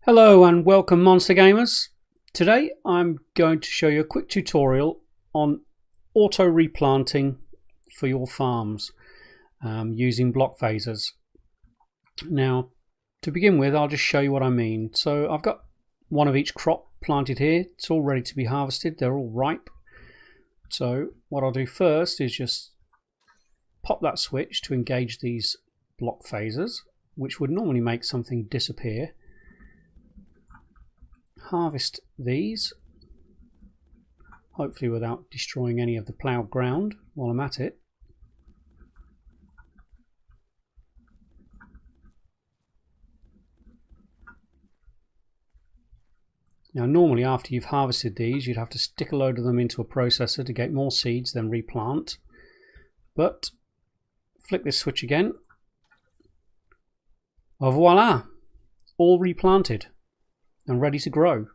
Hello and welcome, Monster Gamers. Today I'm going to show you a quick tutorial on auto replanting for your farms using block phasers. Now, to begin with, I'll just show you what I mean. So I've got one of each crop planted here. It's all ready to be harvested. They're all ripe. So what I'll do first is just pop that switch to engage these block phasers, which would normally make something disappear. Harvest these, hopefully without destroying any of the ploughed ground while I'm at it. Now normally after you've harvested these you'd have to stick a load of them into a processor to get more seeds, then replant. But flick this switch again, voila, all replanted and ready to grow.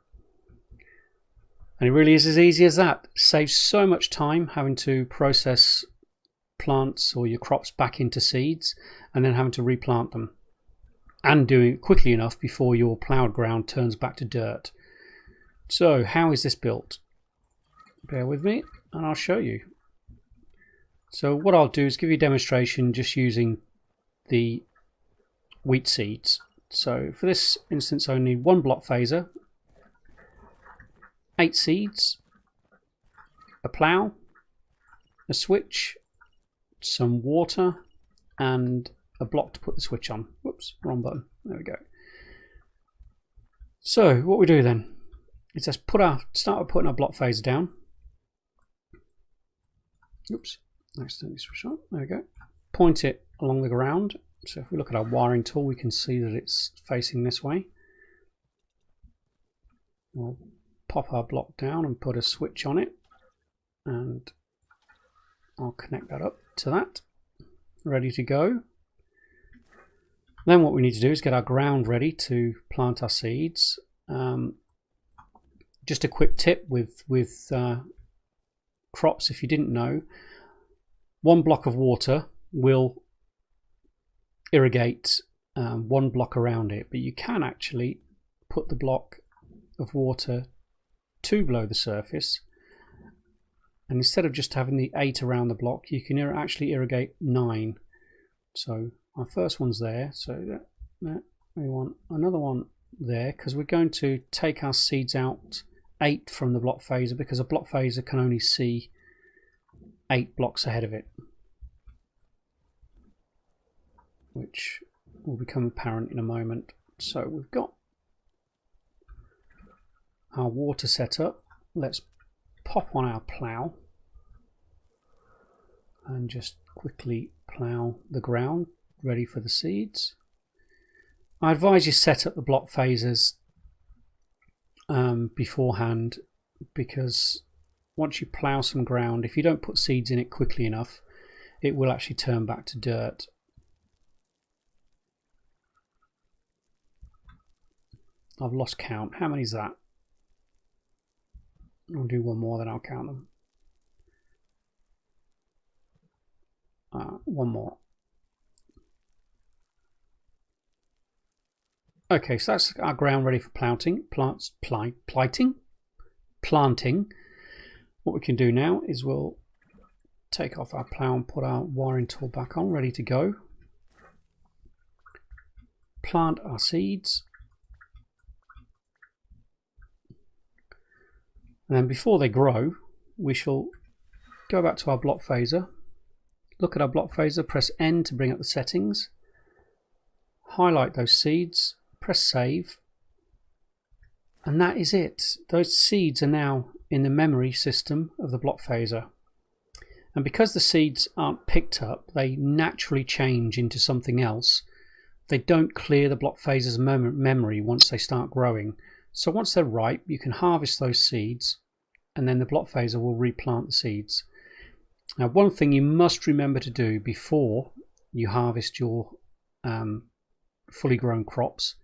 And it really is as easy as that. It saves so much time having to process plants or your crops back into seeds and then having to replant them, and doing it quickly enough before your ploughed ground turns back to dirt. So how is this built? Bear with me and I'll show you. So what I'll do is give you a demonstration just using the wheat seeds. So for this instance I need one block phaser, 8 seeds, a plough, a switch, some water and a block to put the switch on. Whoops, wrong button. There we go. So what we do then is just start with putting our block phaser down. Oops, accidentally switched on. There we go. Point it along the ground. So if we look at our wiring tool, we can see that it's facing this way. We'll pop our block down and put a switch on it, and I'll connect that up to that. Ready to go. Then what we need to do is get our ground ready to plant our seeds. Just a quick tip with crops, if you didn't know, one block of water will irrigate one block around it, but you can actually put the block of water to below the surface, and instead of just having the 8 around the block you can actually irrigate 9. So our first one's there, so that we want another one there because we're going to take our seeds out 8 from the block phaser, because a block phaser can only see 8 blocks ahead of it, which will become apparent in a moment. So we've got our water set up. Let's pop on our plough and just quickly plough the ground ready for the seeds. I advise you set up the block phasers beforehand, because once you plough some ground, if you don't put seeds in it quickly enough, it will actually turn back to dirt. I've lost count. How many is that? I'll do one more, then I'll count them. One more. Okay, so that's our ground ready for planting. What we can do now is we'll take off our plough and put our wiring tool back on, ready to go. Plant our seeds. And then before they grow, we shall go back to our block phaser, look at our block phaser, press N to bring up the settings, highlight those seeds, press save, and that is it. Those seeds are now in the memory system of the block phaser. And because the seeds aren't picked up, they naturally change into something else. They don't clear the block phaser's memory once they start growing. So once they're ripe, you can harvest those seeds, and then the block phaser will replant the seeds. Now, one thing you must remember to do before you harvest your fully grown crops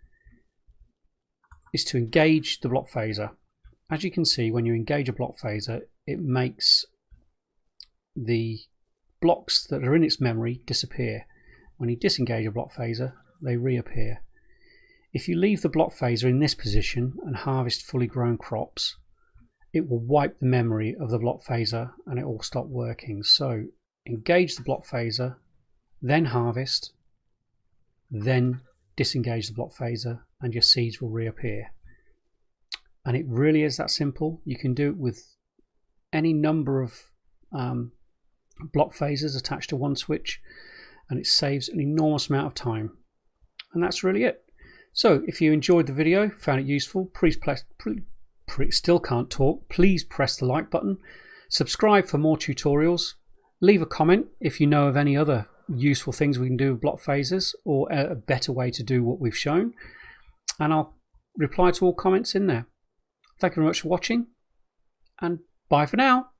is to engage the block phaser. As you can see, when you engage a block phaser, it makes the blocks that are in its memory disappear. When you disengage a block phaser, they reappear. If you leave the block phaser in this position and harvest fully grown crops, it will wipe the memory of the block phaser and it will stop working. So engage the block phaser, then harvest, then disengage the block phaser, and your seeds will reappear. And it really is that simple. You can do it with any number of block phasers attached to one switch, and it saves an enormous amount of time. And that's really it. So if you enjoyed the video, found it useful, please still can't talk, please press the like button, subscribe for more tutorials, leave a comment if you know of any other useful things we can do with block phasers or a better way to do what we've shown, and I'll reply to all comments in there. Thank you very much for watching, and bye for now.